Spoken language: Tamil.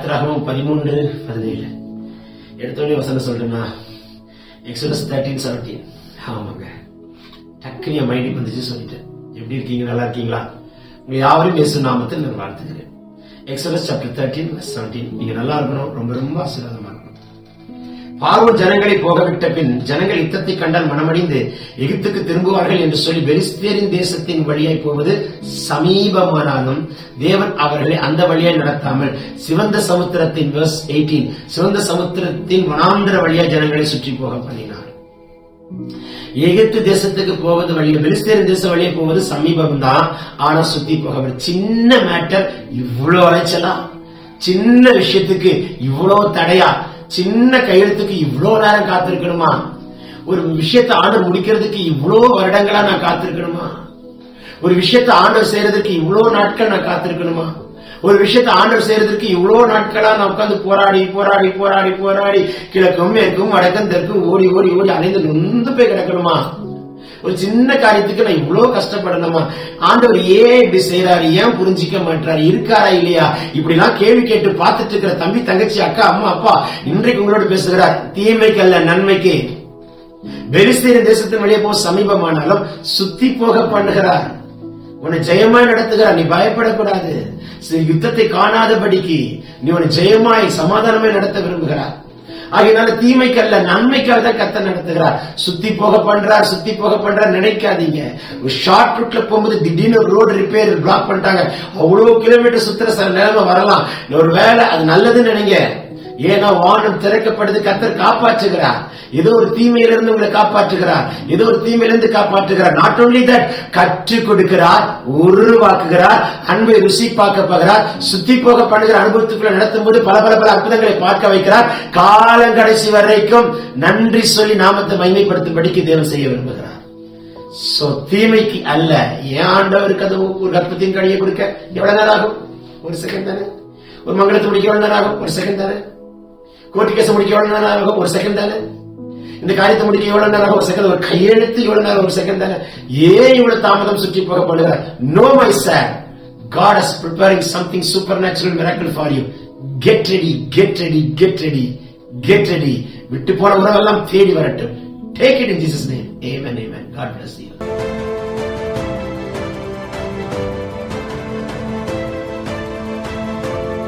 யாத்திராகமம் 13:17 எடுத்தோடனே வசனம் சொல்றேன்னா எக்ஸோடஸ் 13:17. ஆமாங்க, டக்குனு என் மைண்டுக்கு வந்துச்சு, சொல்லிட்டேன். எப்படி இருக்கீங்க? நல்லா இருக்கீங்களா? உங்க யாவரையும் இயேசு நாமத்தில் நான் வாழ்த்துக்கிறேன். Exodus chapter 13:17. நீங்க நல்லா இருக்கணும், ரொம்ப ரொம்ப ஆசீர்வாதமா இருக்கணும். பார்வோன் ஜனங்களை போகவிட்ட பின் ஜனங்கள் யுத்தத்தை கண்டால் மனமடிந்து எகிப்துக்கு திரும்புவார்கள் என்று சொல்லி பெலிஸ்தேரின் தேசத்தின் வழியாய் போவது சமீபமானாலும் தேவன் அவர்களை அந்த வழியாய் நடத்தாமல் சிவந்த சமுத்திரத்தின் verse 18 சிவந்த சமுத்திரத்தின் வனாந்தர வழியாய் ஜனங்களை சுற்றி போக பண்ணினார். எகிப்து தேசத்துக்கு போவது வழியா, பெலிஸ்தேரின் தேச வழியே போவது சமீபம் தான், ஆனா சுத்தி போக சின்ன மேட்டர் இவ்வளவு அலைச்சலா, சின்ன விஷயத்துக்கு இவ்வளவு தடையா, சின்ன கையெழுத்துக்கு இவ்வளவு நேரம் காத்திருக்கணுமா? ஒரு விஷயத்தை ஆண்டவர் முடிக்கிறதுக்கு இவ்வளவு வருடங்களா நான் காத்திருக்கணுமா? ஒரு விஷயத்தை ஆண்டவர் செய்யறதுக்கு இவ்வளவு நாட்கள் நான் காத்திருக்கணுமா? ஒரு விஷயத்தை ஆண்டவர் செய்யறதுக்கு இவ்வளவு நாட்களா நான் உட்கார்ந்து போராடி போராடி போராடி போராடி கிழக்கும் மேற்கும் வடக்கும் தெற்கும் ஓடி ஓடி ஓடி அலைந்து நொந்து போய் கிடக்கணுமா? ஒரு சின்ன காரியத்துக்கு நான் இவ்வளவு கஷ்டப்படணுமா? ஆண்டவர் ஏன் இப்படி செய்யறாரு? ஏன் புரிஞ்சிக்க மாட்டாரு? இருக்காரா இல்லையா? இப்படி எல்லாம் கேள்வி கேட்டு பார்த்துட்டு இருக்கிற தம்பி, தங்கச்சி, அக்கா, அம்மா, அப்பா இன்றைக்கு உங்களோட பேசுகிறார். தீமைக்கு அல்ல, நன்மைக்கு. பெலிஸ்தேரின் தேசத்தின் வழியே போக சமீபமானாலும் சுத்தி போக பண்ணுகிறார். உன்னை ஜெயமாய் நடத்துகிறார். நீ பயப்படக்கூடாது. யுத்தத்தை காணாதபடிக்கு நீ உன்னை ஜெயமாய் சமாதானமாய் நடத்த விரும்புகிறார். ஆகையினால தீமைக்கு அல்ல, நன்மைக்காக தான் கர்த்தர் நடத்துகிறார். சுத்தி போக பண்றார் நினைக்காதீங்க. ஒரு ஷார்ட் ரூட்ல போகும்போது திடீர்னு ரோடு ரிப்பேர் பிளாக் பண்ணிட்டாங்க, அவ்வளவு கிலோமீட்டர் சுத்துற சில நிலைமை வரலாம். ஒரு வேலை அது நல்லதுன்னு நினைங்க. ஏன்னா வானம் திறக்கப்படுது, கர்த்தர் காப்பாற்றுகிறார். ஏதோ ஒரு தீமையிலிருந்து உங்களை காப்பாற்றுகிறார், ஏதோ ஒரு தீமையிலிருந்து காப்பாற்றுகிறார். நாட் ஓன்லி தட், கற்றுக் கொடுக்கிறார், உருவாக்குகிறார், அன்பை ருசி பார்க்க போகிறார், சுத்தி போக பண்ணுகிற அனுபவத்துக்குள்ள நடத்தும் போது பல பல பல அற்புதங்களை பார்க்க வைக்கிறார். காலங்கடைசி வரைக்கும் நன்றி சொல்லி நாமத்தை மகிமைப்படுத்தும்படிக்கு தேவன் செய்ய விரும்புகிறார். சோ தீமைக்கு அல்ல. ஏன் ஆண்டவருக்கு அது ஒரு அற்புதத்தின் கழியை கொடுக்க எவ்வளவு நேரம் ஆகும்? ஒரு செகண்ட் தானே. ஒரு மங்களத்தை முடிக்க எவ்வளவு நேரம் ஆகும்? ஒரு செகண்ட் தானே. கோர்ட்டு கேஸ் முடிக்க எவ்வளவு நேரம் ஆகும்? ஒரு செகண்ட் தானே. இந்த காரியத்தை முடிக்க எவ்வளவு நேரம் ஆகும்? ஒரு செகண்ட். ஒரு கையெழுத்து எவ்வளவு நேரம்? ஒரு செகண்ட் தானே. ஏன் இவ்வளவு தாமதம் சுற்றி போக பண்ணுகிறார்? No my sir, God is preparing something supernatural miracle for you. Get ready, get ready, get ready, get ready. விட்டு போன உறவெல்லாம் தேடி வரட்டும். Take it in Jesus name. Amen, amen. God bless you.